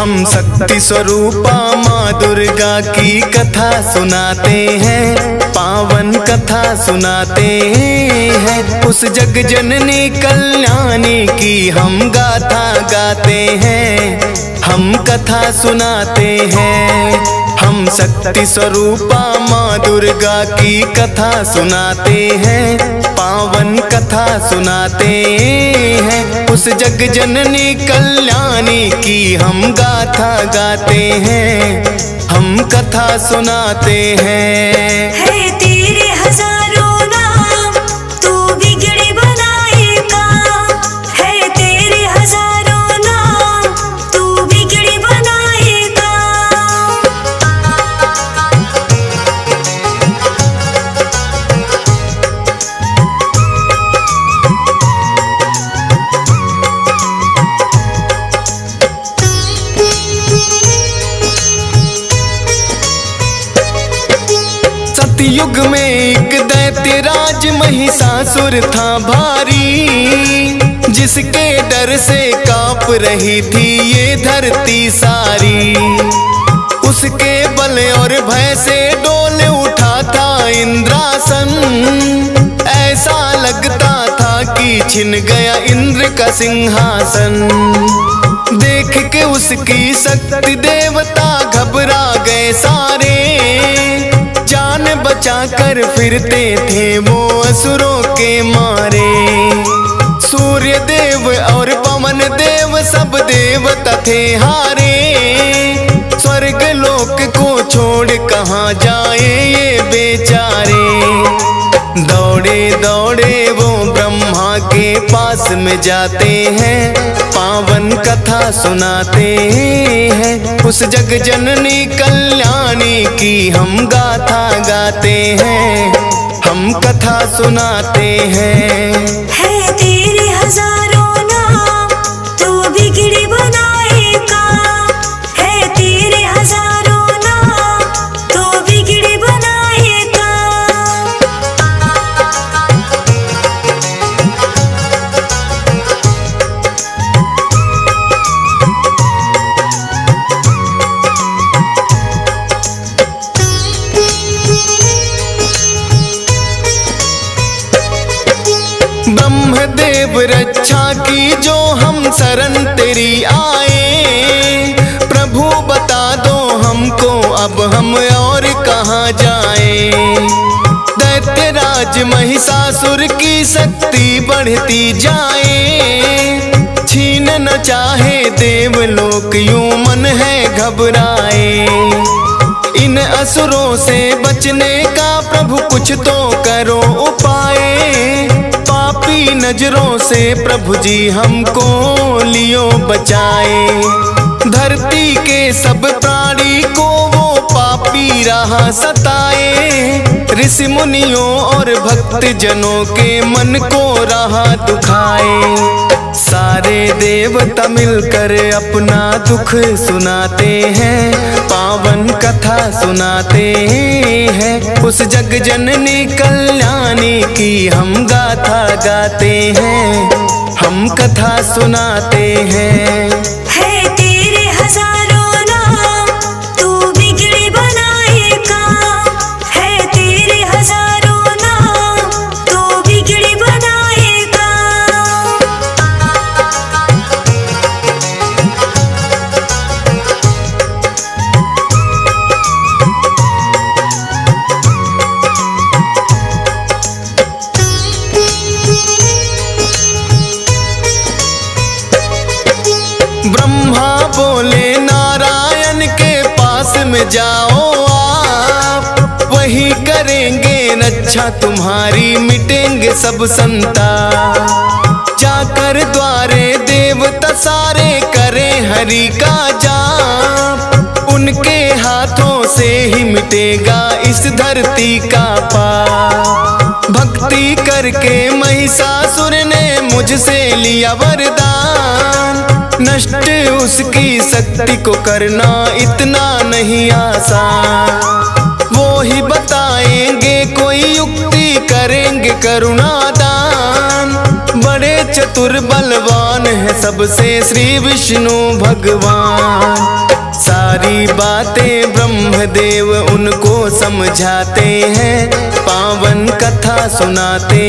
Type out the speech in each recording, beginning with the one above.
हम शक्ति स्वरूपा माँ दुर्गा की कथा सुनाते हैं, पावन कथा सुनाते हैं। उस जग जननी कल्याणी की हम गाथा गाते हैं, हम कथा सुनाते हैं। हम शक्ति स्वरूपा माँ दुर्गा की कथा सुनाते हैं, पावन कथा सुनाते हैं। उस जग जननी कल्याणी की हम गाथा गाते हैं, हम कथा सुनाते हैं। है तेरे हजारों नाम, तू बिगड़ी बनाएगा। है तेरे हजारों नाम, तू बिगड़ी बनाएगा। युग में एक दैत्य राज महिषासुर था भारी, जिसके डर से कांप रही थी ये धरती सारी। उसके बल और भय से डोल उठा था इंद्रासन, ऐसा लगता था कि छिन गया इंद्र का सिंहासन। देख के उसकी शक्ति देवता घबरा गए सारे, जान बचा कर फिरते थे वो असुरों के मारे। सूर्य देव और पवन देव सब देवता थे हारे, स्वर्ग लोक को छोड़ कहाँ जाए ये बेचारे। दौड़े दौड़े वो ब्रह्मा के पास में जाते हैं, पावन कथा सुनाते हैं। उस जग जननी कल्याणी की हम गाथा गाते हैं, हम कथा सुनाते हैं। है तेरे हजारों नाम, तू बिगड़ी बनाएगा। है तेरे हजारों नाम, तू बिगड़ी बनाएगा। ब्रह्मदेव रक्षा की जो हम शरण तेरी आए, प्रभु बता दो हमको अब हम और कहाँ जाए। दैत्यराज महिषासुर की शक्ति बढ़ती जाए, छीन न चाहे देवलोक यूं मन है घबराए। इन असुरों से बचने का प्रभु कुछ तो करो उपाय, पापी नजरों से प्रभु जी हमको लियो बचाए। धरती के सब प्राणी को वो पापी रहा सताए, ऋषि मुनियों और भक्त जनों के मन को रहा दुखाए। सारे देवता मिलकर अपना दुख सुनाते हैं, पावन कथा सुनाते हैं। उस जग जननी कल्याणी की हम गाथा गाते हैं, हम कथा सुनाते हैं। है तेरे हजारों नाम, तू बिगड़ी बनाएगा। है तेरे हजारों नाम, तू बिगड़ी बनाएगा। ब्रह्मा बोले नारायण के पास में जाओ आप, वही करेंगे रक्षा तुम्हारी, मिटेंगे सब संताप। जाकर द्वारे देवता सारे करें हरि का जाप, उनके हाथों से ही मिटेगा इस धरती का पाप। भक्ति करके महिषासुर ने मुझसे लिया वरदान, नष्ट उसकी शक्ति को करना इतना नहीं आसान। वो ही बताएंगे कोई युक्ति, करेंगे करुणा दान, बड़े चतुर बलवान है सबसे श्री विष्णु भगवान। सारी बातें ब्रह्मदेव उनको समझाते हैं, पावन कथा सुनाते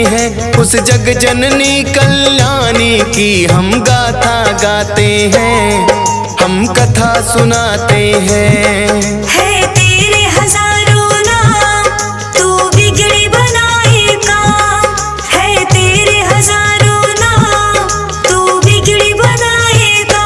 हैं। उस जग जननी कल्याणी की हम गाथा गाते हैं, हम कथा सुनाते हैं। है तेरे हजारों नाम, तू बिगड़ी बनाएगा। है तेरे हजारों नाम, तू बिगड़ी बनाएगा।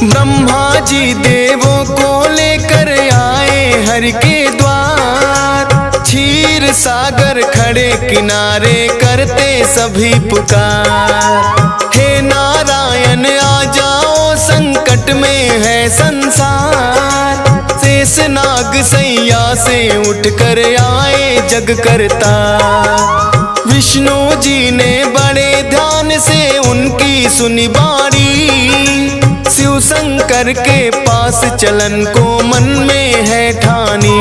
ब्रह्मा जी देवों को लेकर आए हरि के द्वार। क्षीर सागर खड़े किनारे करते सभी पुकार। हे नारायण आ जाओ, संकट में है संसार। शेष नाग सैया से उठकर आए जग करता। विष्णु जी ने बड़े ध्यान से उनकी सुनी बाणी। शिव शंकर के पास चलन को मन में है ठानी।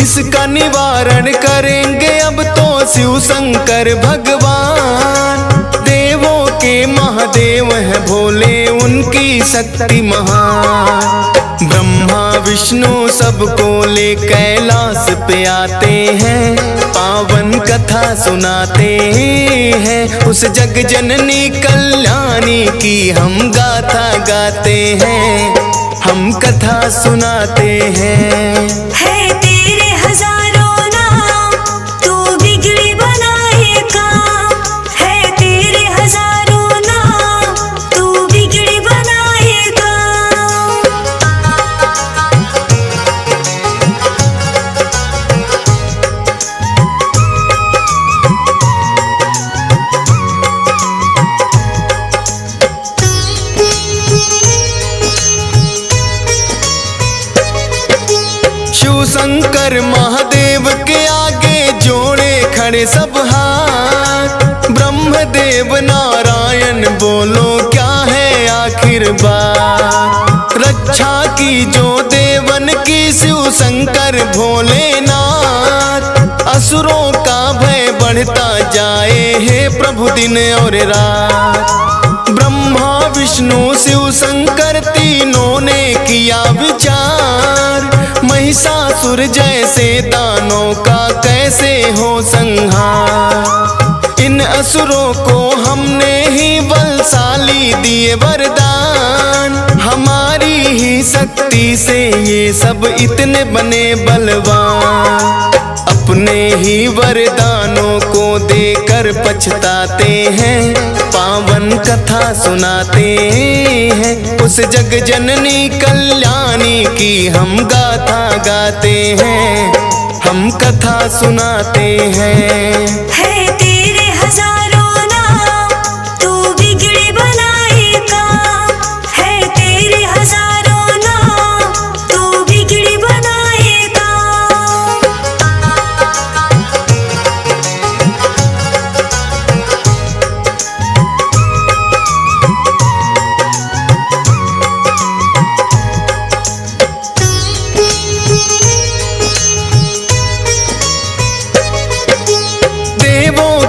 इसका निवारण करेंगे अब तो शिव शंकर भगवान। देवों के महादेव है भोले, उनकी शक्ति महान। ब्रह्मा विष्णु सबको ले कैलाश पे आते हैं, पावन कथा सुनाते हैं। उस जग जननी कल्याणी की हम गाथा गाते हैं, हम कथा सुनाते हैं। है तेरे हजारों नाम, तू बिगड़ी बनाएगा। है तेरे हजारों नाम, तू बिगड़ी बनाएगा। शिव शंकर महादेव के आगे जोड़े खड़े सब हाथ। ब्रह्मदेव नारायण बोलो क्या है आखिर बात। रक्षा की जो देवन की शिव शंकर भोलेनाथ। असुरों का भय बढ़ता जाए हे प्रभु दिन और रात। ब्रह्मा विष्णु शिव शंकर तीनों ने किया विचार। महिषासुर जैसे दानों का कैसे हो संहार। इन असुरों को हमने ही बलशाली दिए वरदान। हमारी ही शक्ति से ये सब इतने बने बलवान। अपने ही वरदानों को देकर पछताते हैं, पावन कथा सुनाते हैं। उस जग जननी कल्याणी की हम गाथा गाते हैं, हम कथा सुनाते हैं। है तेरे हजारों नाम, तू बिगड़ी बनाएगा। है तेरे हजारों नाम, तू बिगड़ी बनाएगा।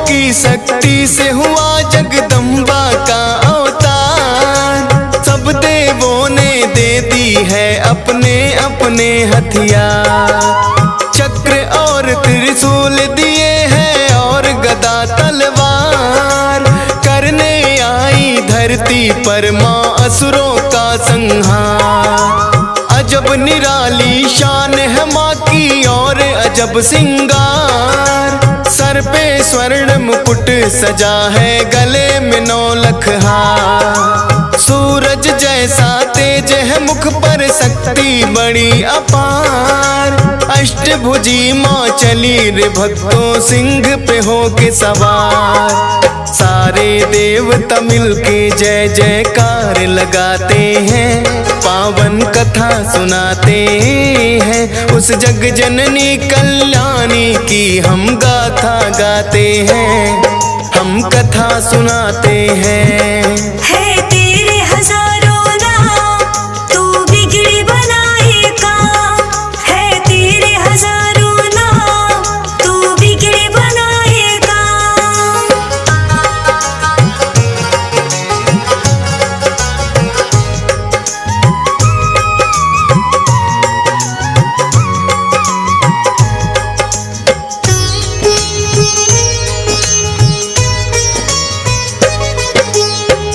की शक्ति से हुआ जगदम्बा का अवतार। सब देवों ने दे दी है अपने अपने हथियार। चक्र और त्रिशूल दिए हैं और गदा तलवार। करने आई धरती पर माँ असुरों का संहार। अजब निराली शान है माँ की और अजब सिंगार। सर पे स्वर्ण मुकुट सजा है, गले में 9 लख हार। सूरज जैसा तेज है मुख पर, शक्ति बड़ी अपार। अष्टभुजी माँ चली रे भक्तों सिंह पे हो के सवार। सारे देवता मिल के जय जयकार लगाते हैं, पावन कथा सुनाते हैं। उस जग जननी कल्याणी की हम गाथा गाते हैं, हम कथा सुनाते हैं। है तेरे हजारों नाम, तू बिगड़ी बनाएगा। है तेरे हजारों नाम, तू बिगड़ी बनाएगा।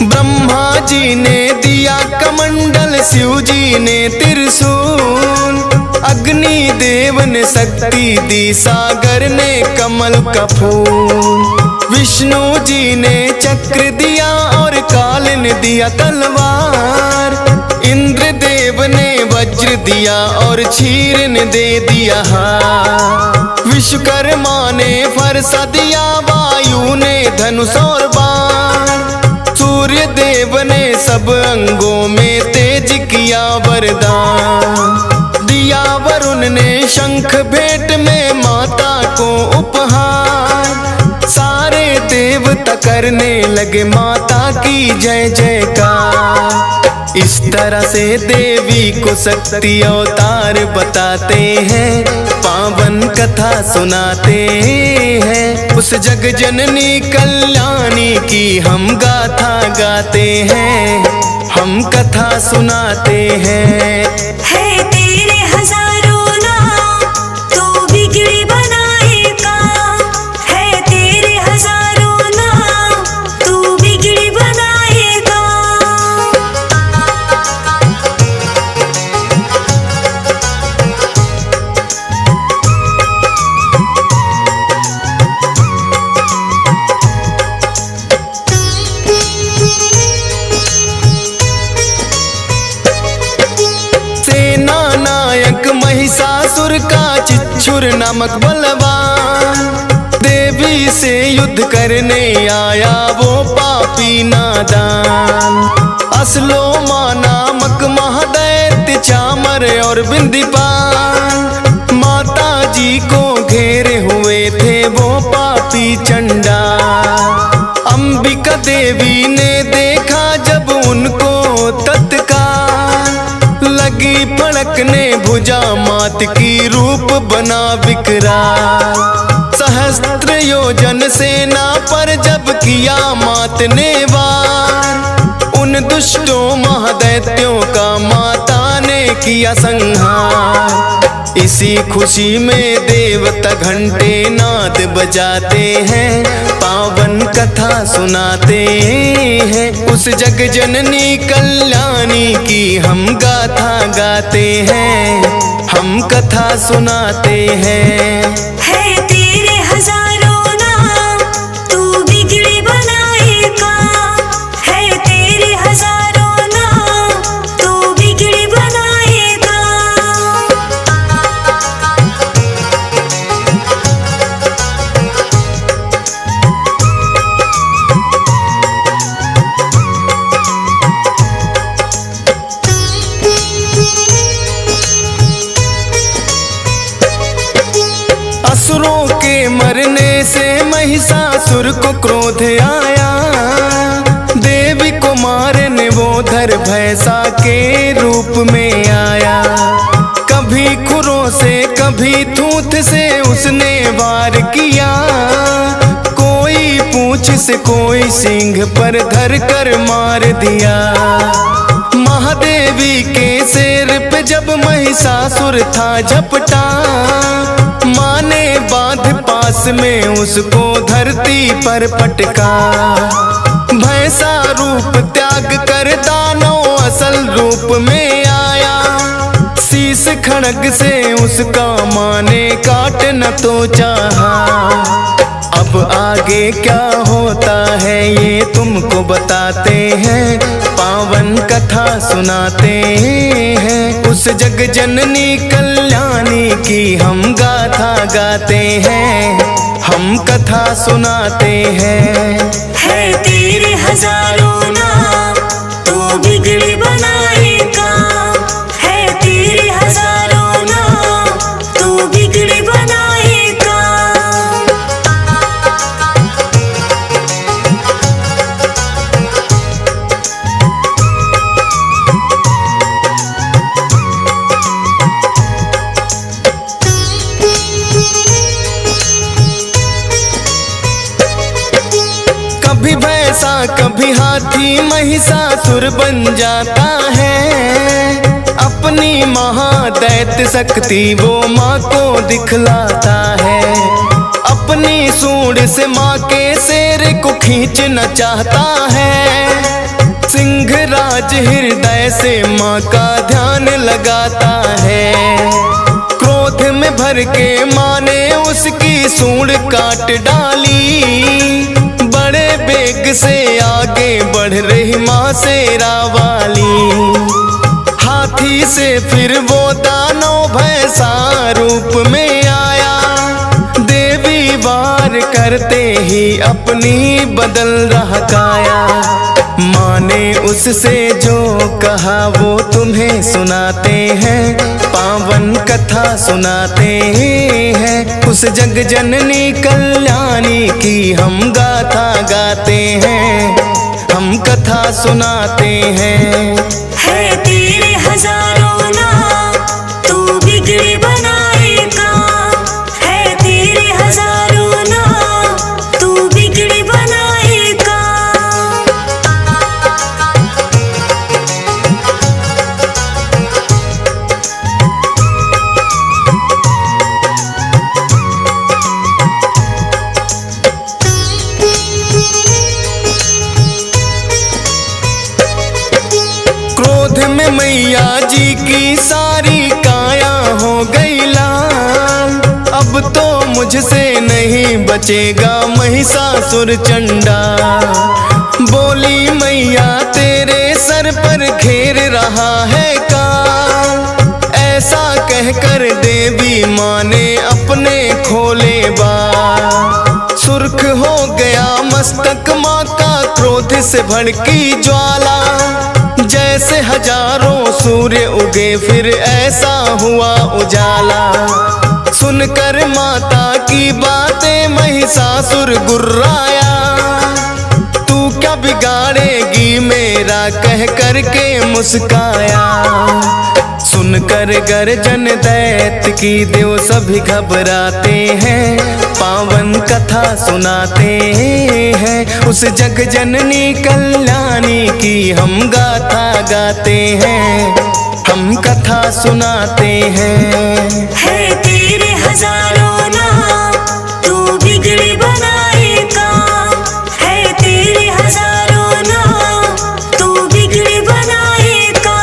ब्रह्मा जी ने दिया कमंडल, शिव जी ने त्रिशूल, अग्नि देव ने शक्ति दी, सागर ने कमल का फूल। विष्णु जी ने चक्र दिया और काल ने दिया तलवार। इंद्र देव ने वज्र दिया और क्षीर ने दे दिया हार। विश्वकर्मा ने फरसा दिया, वायु ने धनुष और बाण। सूर्य देव ने सब अंगों में तेज किया वरदान। दिया वरुण ने शंख भेंट में माता को उपहार। सारे देवता करने लगे माता की जय जयकार। इस तरह से देवी को शक्ति अवतार बताते हैं, पावन कथा सुनाते हैं। उस जग जननी कल्याणी की हम गाथा गाते हैं, हम कथा सुनाते हैं। है तेरे हजारों नाम, तू बिगड़ी बनाएगा। है तेरे हजारों नाम, तू बिगड़ी बनाएगा। सेना नायक महिषासुर का चिच्छुर नामक बलवान, देवी से युद्ध करने आया वो पापी नादान। असलोमा नामक महादैत्य चामर और बिंदीपाल, माता जी को घेरे हुए थे वो पापी चंडाल। अंबिका देवी ने देखा जब उनको तत्काल, लगी फड़कने भुजा मात की रूप बना विकराल। सहस्त्र योजन सेना पर जब किया मात ने वार, उन दुष्टों महादैत्यों का माता ने किया संहार। इसी खुशी में देवता घंटे नाद बजाते हैं, पावन कथा सुनाते हैं। उस जग जननी कल्याणी की हम गाथा गाते हैं, हम कथा सुनाते हैं। है तेरे हजारों नाम, तू बिगड़ी बनाएगा। है तेरे हजारों नाम, तू बिगड़ी बनाएगा। असुरों के मरने से महिषासुर को क्रोध आया, देवी को मारने वो धर भैंसा के रूप में आया। कभी खुरों से कभी थूथ से उसने वार किया, कोई पूंछ से कोई सींग पर धर कर मार दिया। महादेवी के सिर पे जब महिषासुर था झपटा, माँ ने बांध पास में उसको धरती पर पटका। भैंसा रूप त्याग कर दानव असल रूप में आया, शीश खड़ग से उसका माँ ने काट न तो चाहा। अब आगे क्या होता है ये तुमको बताते हैं, पावन कथा सुनाते हैं। उस जग जननी कल्याणी की हम गाथा गाते हैं, हम कथा सुनाते हैं। है तेरे हजारों नाम तू बिगड़ी बनाएगा, है तेरे हजारों नाम तू बिगड़ी बनाएगा। कभी भैंसा कभी हाथी महिषासुर बन जाता है, अपनी महादैत्य शक्ति वो माँ को दिखलाता है। अपनी सूंड से माँ के शेर को खींचना चाहता है, सिंहराज हृदय से माँ का ध्यान लगाता है। क्रोध में भर के माँ ने उसकी सूंड काट डाली, बड़े बेग से आगे बढ़ रही माँ शेरा वाली। हाथी से फिर वो दानव भैंसा रूप में आया, देवी वार करते ही अपनी बदल रहा काया। माँ ने उससे जो कहा वो तुम्हें सुनाते हैं, पावन कथा सुनाते हैं। उस जग जननी कल्याणी की हम गाथा गाते हैं, हम कथा सुनाते हैं। है तेरे हजारों नाम तू बिगड़ी बनाएगा, है तेरे हजारों नाम तू बिगड़ी बनाएगा। क्रोध में मैया जी की सारी काया हो गई लाल, अब तो मुझसे नहीं बचेगा महिषासुर चंडा। बोली मैया तेरे सर पर घेर रहा है काल, ऐसा कहकर देवी माँ ने अपने खोले बाल। सुर्ख हो गया मस्तक माँ का क्रोध से भड़की ज्वाला, जैसे हजारों सूर्य उगे फिर ऐसा हुआ उजाला। सुनकर माता की बातें महिषासुर गुर्राया, तू क्या बिगाड़ेगी मेरा कह करके मुस्काया। सुनकर गर्जन दैत्य की देव सभी घबराते हैं, पावन कथा सुनाते हैं। उस जग जननी कल्याणी की हम गाथा गाते हैं, हम कथा सुनाते हैं। है तेरे हजारों नाम तू बिगड़ी बनाएगा, है तेरे हजारों नाम तू बिगड़ी बनाएगा।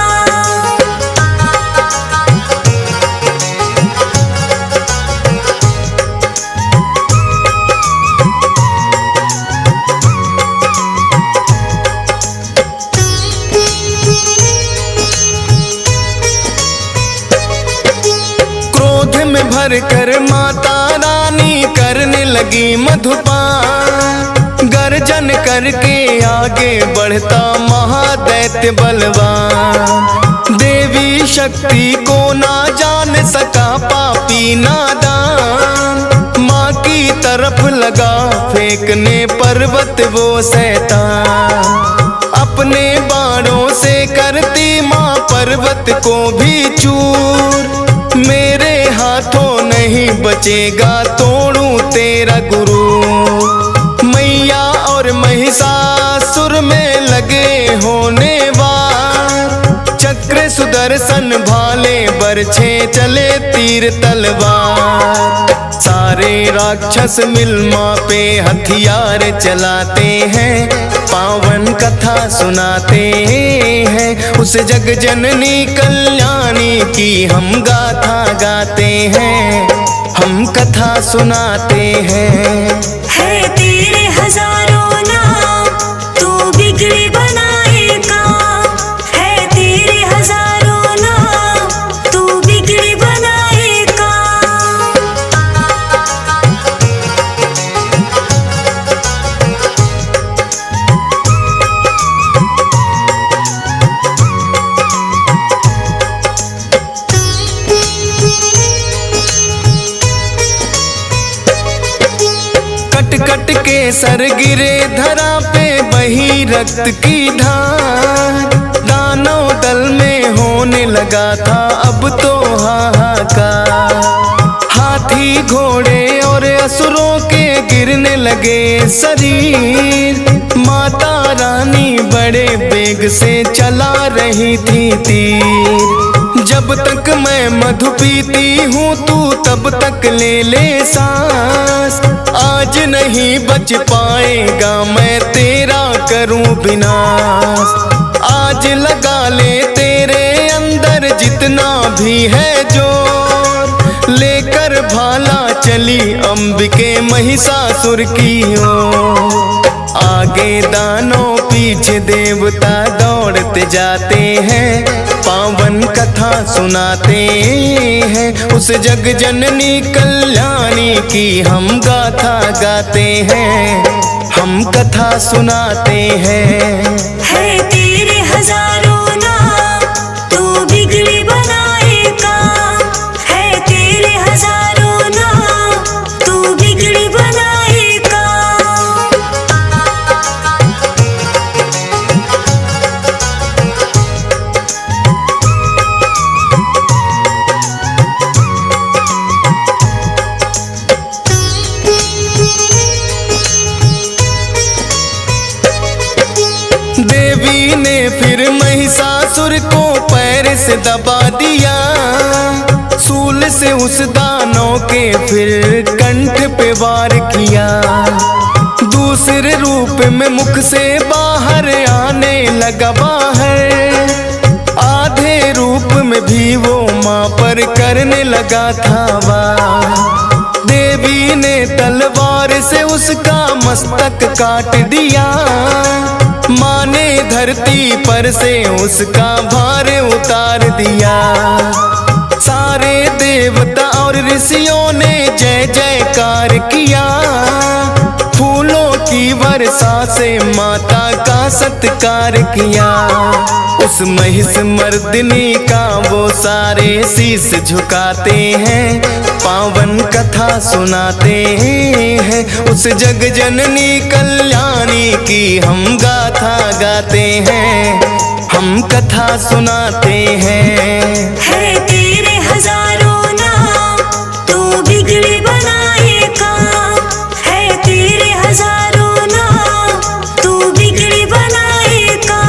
क्रोध में भर कर माता रानी करने लगी मधुपान, गर्जन करके आगे बढ़ता महादैत्य बलवान। देवी शक्ति को ना जान सका पापी नादान, माँ की तरफ लगा फेंकने पर्वत वो शैतान। अपने बाणों से करती माँ पर्वत को भी चूर, मेरे हाथों नहीं बचेगा तोड़ू तेरा गुरु। मैया और महिषासुर में लगे होने वार, चक्र सुदर्शन भाले बरछे चले तीर तलवार। सारे राक्षस मिल माँ पे हथियार चलाते हैं, पावन कथा सुनाते हैं। उस जग जननी कल्याणी की हम गाथा गाते हैं, हम कथा सुनाते हैं। है तेरे हजारों नाम, तू बिगड़ी बनाएगा। है तेरे हजारों नाम, तू बिगड़ी बनाएगा। कट कट के सर गिरे धरा पे बही रक्त की धार। दानव दल में होने लगा था अब तो हाहाकार। हाथी घोड़े और असुरों के गिरने लगे शरीर। माता रानी बड़े बेग से चला रही थी तीर। जब तक मैं मधु पीती हूँ तू तब तक ले ले सांस। आज नहीं बच पाएगा मैं तेरा करूँ विनाश। आज लगा ले तेरे अंदर जितना भी है जोर। लेकर भाला चली अंबिके महिषासुर की ओर। आगे दानव पीछे देवता दौड़ते जाते हैं, पावन कथा सुनाते हैं। उस जग जननी कल्याणी की हम गाथा गाते हैं, हम कथा सुनाते हैं। है तेरे हजारों नाम, तू बिगड़ी बनाएगा। है तेरे हजारों नाम, तू बिगड़ी बनाएगा। देवी ने फिर महिषासुर को पैर से दबा दिया। सूल से उस दानव के फिर कंठ पे वार किया। दूसरे रूप में मुख से बाहर आने लगा बाहर। आधे रूप में भी वो माँ पर करने लगा था वार। देवी ने तलवार से उसका मस्तक काट दिया। माँ ने धरती पर से उसका भार उतार दिया। सारे देवता और ऋषियों ने जय जयकार किया। फूलों की वर्षा से माता का सत्कार किया। उस महिष मर्दिनी का वो सारे शीश झुकाते हैं, पावन कथा सुनाते हैं। उस जग जननी कल्याणी की हम गाथा गाते हैं, हम कथा सुनाते हैं। है तेरे हजारों नाम, तू बिगड़ी बनाएगा। है तेरे हजारों नाम, तू बिगड़ी बनाएगा।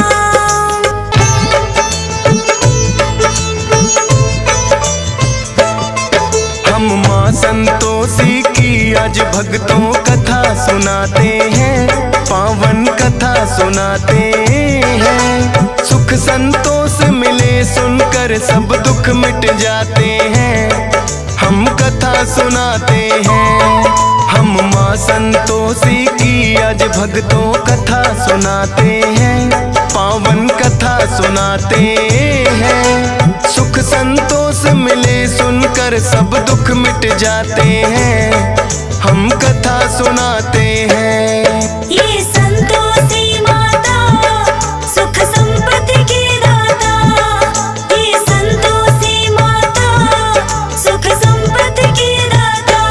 हम माँ संतोषी की आज भक्तों कथा सुनाते हैं, पावन कथा सुनाते हैं। सुख संतोष मिले सुनकर सब दुख मिट जाते हैं, हम कथा सुनाते हैं। हम माँ संतोषी की आज भक्तों कथा सुनाते हैं, पावन कथा सुनाते हैं। सुख संतोष मिले सुनकर सब दुख मिट जाते हैं, हम कथा सुनाते हैं। ये संतोषी माता सुख संपत्ति की दाता। ये संतोषी माता सुख संपत्ति की दाता।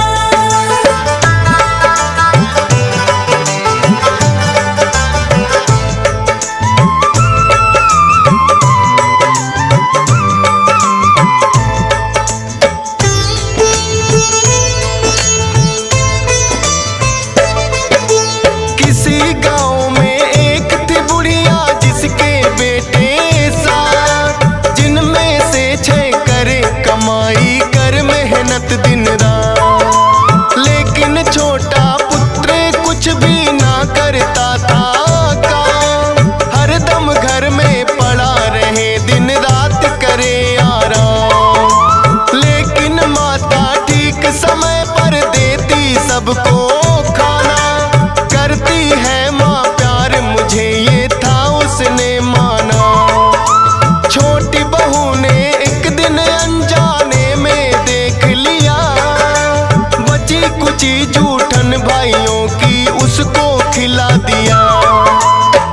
बहन भाइयों की उसको खिला दिया।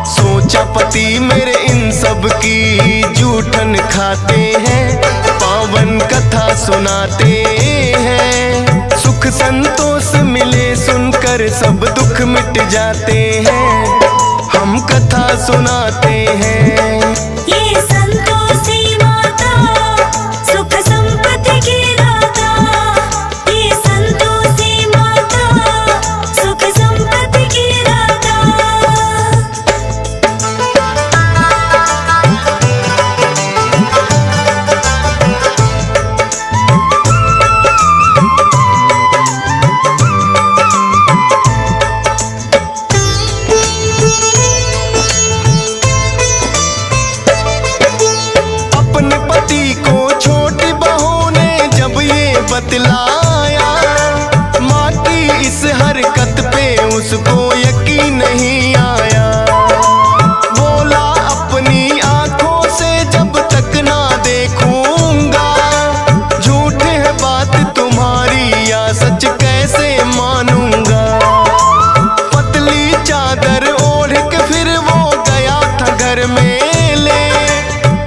सोचा पति मेरे इन सब की जूठन खाते हैं, पावन कथा सुनाते हैं। सुख संतोष मिले सुनकर सब दुख मिट जाते हैं, हम कथा सुनाते हैं। ये संतोषी माता सुख संपत्ति की दाता, ये संतोषी माता सुख संपत्ति की दाता। अपने पति को छोटी बहू ने जब ये बतलाया, माँ की इस हरकत पे उसको यकीन नहीं आया। बोला अपनी आंखों से जब तक ना देखूंगा, झूठ है बात तुम्हारी या सच कैसे मानूंगा। पतली चादर ओढ़ के फिर वो गया था घर में ले,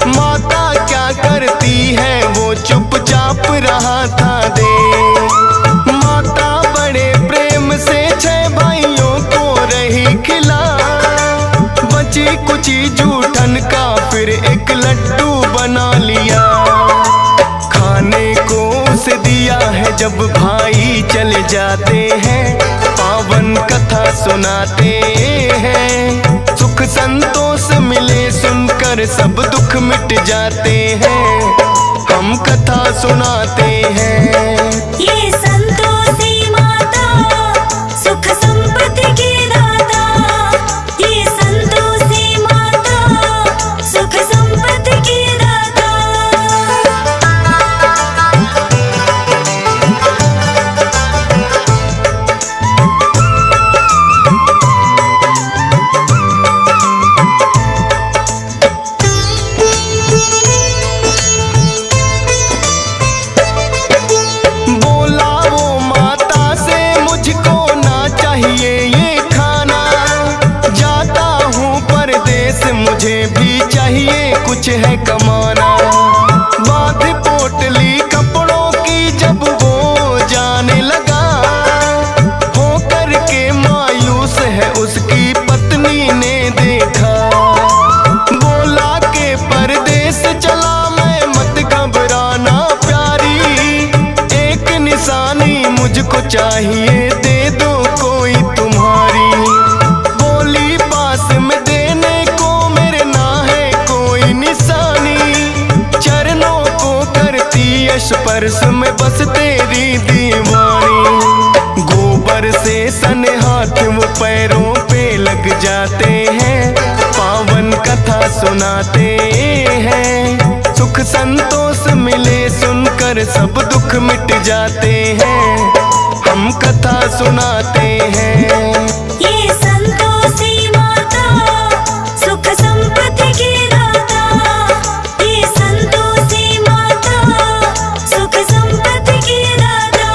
माता क्या करती है वो चुपचाप रहा था दे। माता बड़े प्रेम से 6 भाइयों को रही खिला, बची कुची जूठन का फिर एक लड्डू बना लिया। खाने को उसे दिया है जब भाई चले जाते हैं, पावन कथा सुनाते हैं। सुख संतोष मिले सुनकर सब दुख मिट जाते हैं, हम कथा सुनाते हैं। ये संतोषी माता सुख संपत्ति की दाता, ये संतोषी माता सुख संपत्ति की दाता। बोला वो माता से मुझको ना चाहिए ये खाना, जाता हूँ परदेस मुझे भी चाहिए कुछ है कमाना। बांध पोटली कपड़ों की जब वो जाने लगा, हो करके मायूस है उसकी पत्नी ने देखा। बोला के परदेस चला मैं मत घबराना प्यारी, एक निशानी मुझको चाहिए दे दो कोई तुम्हारी। बोली पास में देने को मेरे ना है कोई निशानी, चरणों को करती स्पर्श में बस तेरी दीवानी। गोबर से सने हाथ वो पैरों पे लग जाते हैं, पावन कथा सुनाते हैं। सुख संतोष मिले सुनकर सब दुख मिट जाते हैं, हम कथा सुनाते हैं। ये संतोषी माता सुख संपत्ति की दाता, ये संतोषी माता सुख संपत्ति की दाता।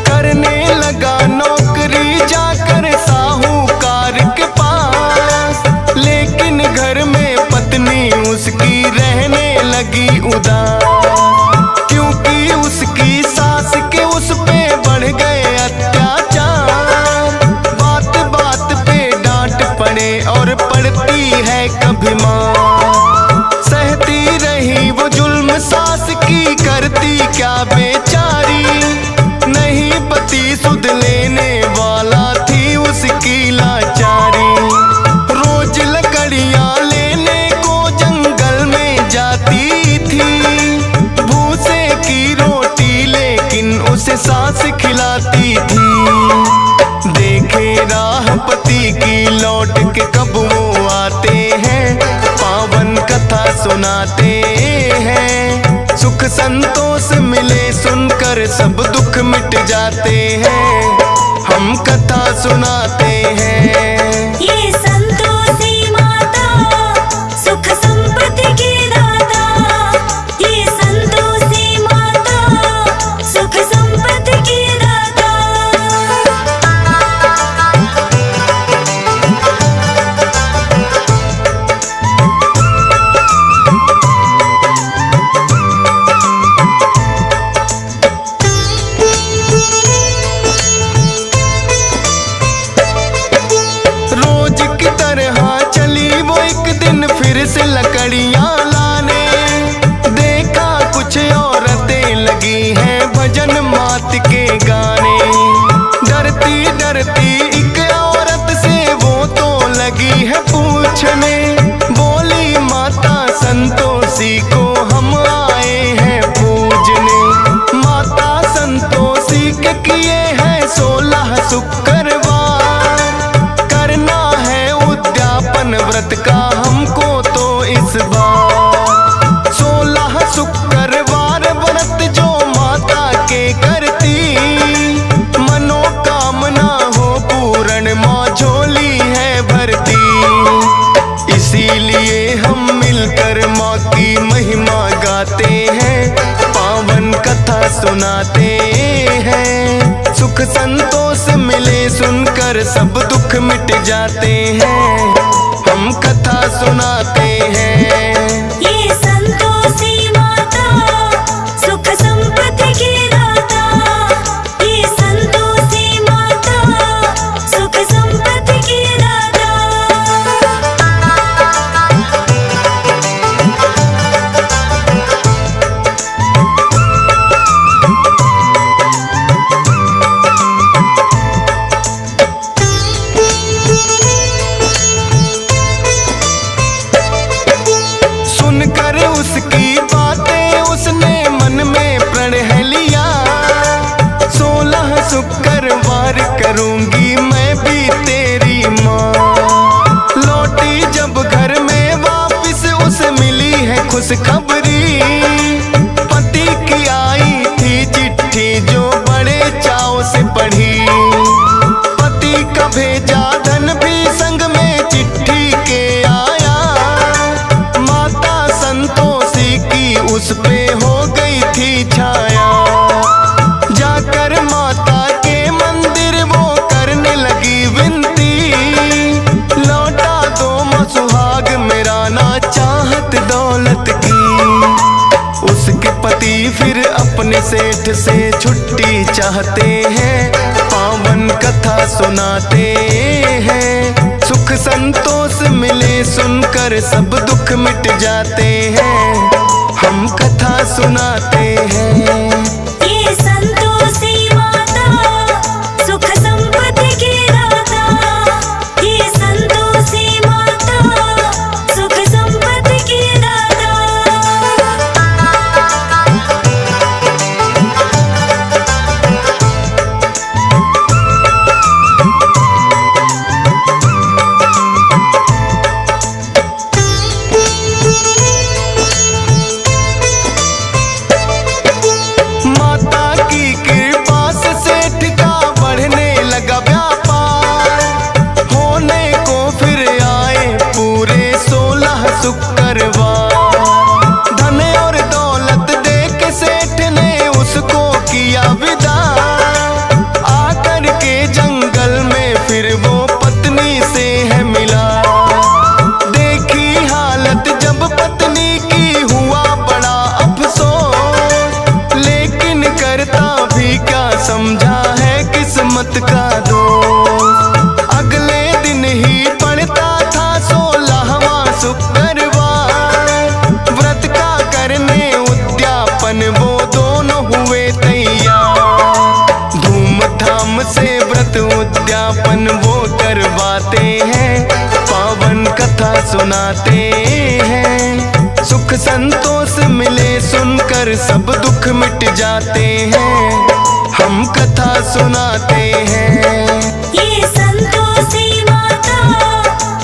करने लगा नौकरी जाकर साहूकार के पास, लेकिन घर में पत्नी उसकी रहने लगी उदास। क्योंकि उसकी सास के उस पे बढ़ गए अत्याचार, बात बात पे डांट पड़े और पड़ती है कभी मार। सहती रही वो जुल्म सास की, करती क्या बेचारी। नहीं पति सुध लेने वाला थी उसकी लाचारी। रोज लकड़ियां लेने को जंगल में जाती थी, भूसे की रोटी लेकिन उसे सास खिलाती थी। देखे राह पति की लौट के कब वो आते हैं, पावन कथा सुनाते हैं। सुख संतोष मिले सुनकर सब दुख मिट जाते हैं, हम कथा सुनाते हैं। ये संतोषी माता सुख संपत्ति की दाता, ये संतोषी माता सुख संपत्ति की दाता। रोज की तरह चली वो एक दिन फिर से लकड़ियां लाने, देखा कुछ औरतें लगी हैं भजन मात के गाने। डरती डरती एक औरत से वो तो लगी है पूछने, बोली माता संतोषी को हम आए हैं पूजने। माता संतोषी के किए हैं 16 शुक्रवार, करना है उद्यापन व्रत का हमको तो इस बार। 16 शुक्रवार व्रत जो माता के करती, मनोकामना हो पूर्ण माँ झोली है भरती। इसीलिए हम मिलकर माँ की महिमा गाते हैं, पावन कथा सुनाते हैं। सुख संतोष मिले सुनकर सब दुख मिट जाते हैं, हम कथा सुनाते हैं। ये संतोषी माता सुख संपत्ति की दाता, ये संतोषी माता सुख संपत्ति की दाता। सुनकर उसकी बातें उसने मन में प्रण लिया, 16 शुक्रवार करूंगी मैं भी तेरी माँ। लौटी जब घर में वापस उसे मिली है खुशखबरी, पति की आई थी चिट्ठी जो बड़े चाव से पढ़ी। पति का भेजा धन भी संग में चिट्ठी के आया, माता संतोषी की उस पे हो गई थी छाया। जाकर माता के मंदिर वो करने लगी विनती, लौटा दो माँ सुहाग मेरा ना चाहत दौलत की। उसके पति फिर अपने सेठ से छुट्टी चाहते हैं, पावन कथा सुनाते हैं। सुख संतोष मिले सुनकर सब दुख मिट जाते हैं, हम कथा सुनाते हैं। ये संतोषी माता सुख संपत्ति की दाता, ये संतोषी माता सुख संपत्ति की दाता। माता की कृपा से सेठ का बढ़ने लगा व्यापार, होने को फिर आए पूरे 16 शुक्रवार। धन और दौलत दे के सेठ ने उसको किया विदा, आकर के जंगल में फिर वो पत्नी से है मिला। देखी हालत जब पत्नी की हुआ बड़ा अफसोस, लेकिन करता भी क्या समझा है किस्मत का दोष। अगले दिन ही पड़ता था 16वां शुक्रवार, व्रत का करने उद्यापन वो दोनों हुए तैयार। धूमधाम से व्रत उद्यापन वो करवाते हैं, पावन कथा सुनाते हैं। सुख संतोष मिले सुनकर सब दुख मिट जाते हैं, हम कथा सुनाते हैं। ये संतोषी माता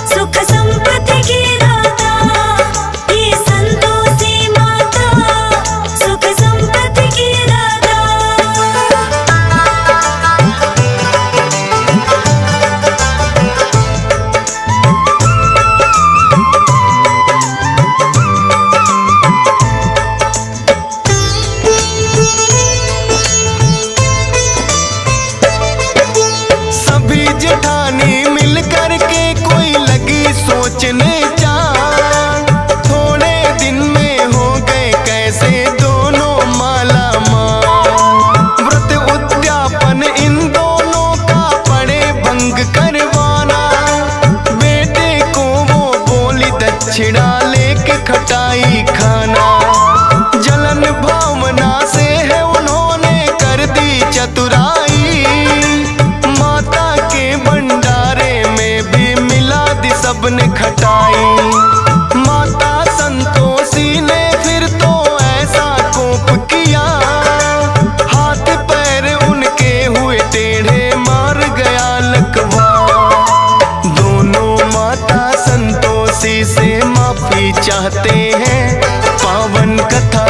सुख संपत्ति की दाता, ये संतोषी माता सुख संपत्ति की दाता।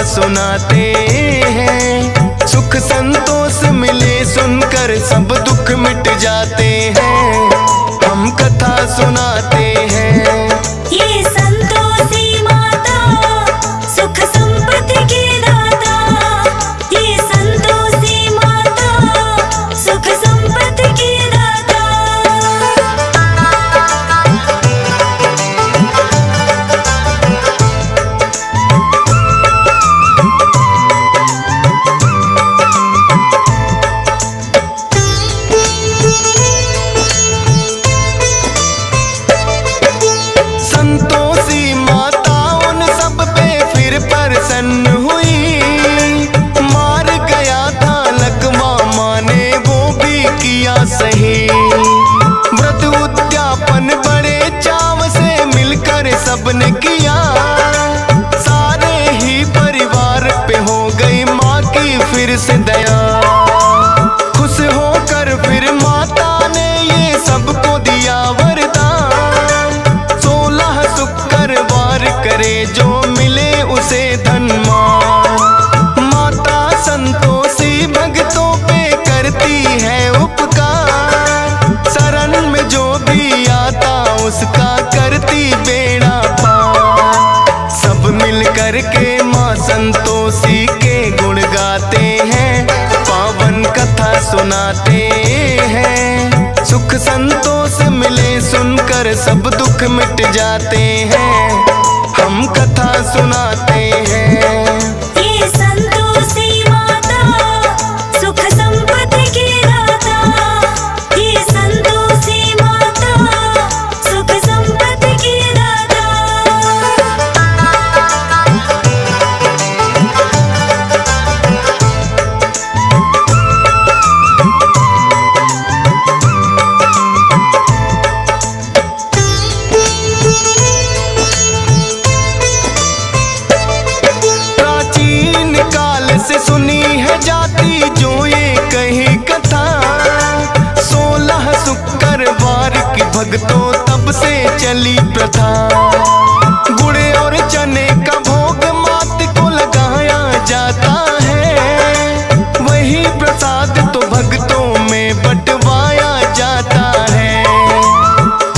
सुनाते हैं। सुख संतोष मिले सुनकर सब दुख मिट जाते हैं। हम कथा सुनाते हैं। ये संतोषी माता सुख संपत्ति की दाता। ये संतोषी माता सुख संपत्ति की दाता। संतोषी माता उन सब पे फिर प्रसन्न हुई। मार गया था लकवा माँ ने वो भी किया सही। व्रत उद्यापन बड़े चाव से मिलकर सबने किया। सारे ही परिवार पे हो गई माँ की फिर से दया। खुश होकर फिर माता ने ये सबको दिया वरदान। 16 शुक्रवार करे जो मिले उसे धन मान। माता संतोषी भक्तों पे करती है उपकार। शरण में जो भी आता उसका करती बेड़ा पार। सब मिल कर के माँ संतोषी के गुण गाते हैं। पावन कथा सुनाते हैं। सुख संतोष मिले सुनकर सब दुख मिट जाते हैं। हम कथा सुनाते हैं। ये संतोषी माता सुख संपत्ति की दाता। ये संतोषी माता सुख संपत्ति की दाता। प्राचीन काल से सुनी है जाती जो ये कही कथा। 16 शुक्रवार की भक्तों तब से चली प्रथा। गुड़ और चने का भोग मात को लगाया जाता है। वही प्रसाद तो भक्तों में बंटवाया जाता है।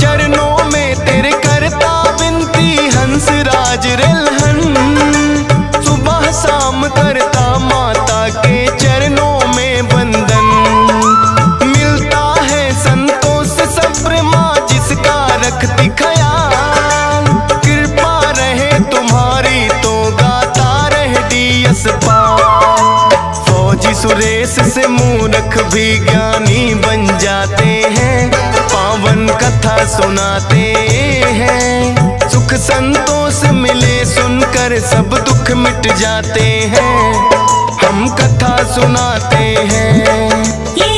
चरणों में तेरे करता विनती हंसराज रिलहन। सुबह शाम करता माता के चरणों में वंदन। मिलता है संतोष सब्र माँ जिसका रखती ख्याल। कृपा रहे तुम्हारी तो गाता रहे डीएस पाल। फौजी सुरेश से मूर्ख भी ज्ञानी बन जाते हैं। पावन कथा सुनाते हैं। सुख संतोष मिले सुनकर सब दुख मिट जाते हैं। हम कथा सुनाते हैं। ये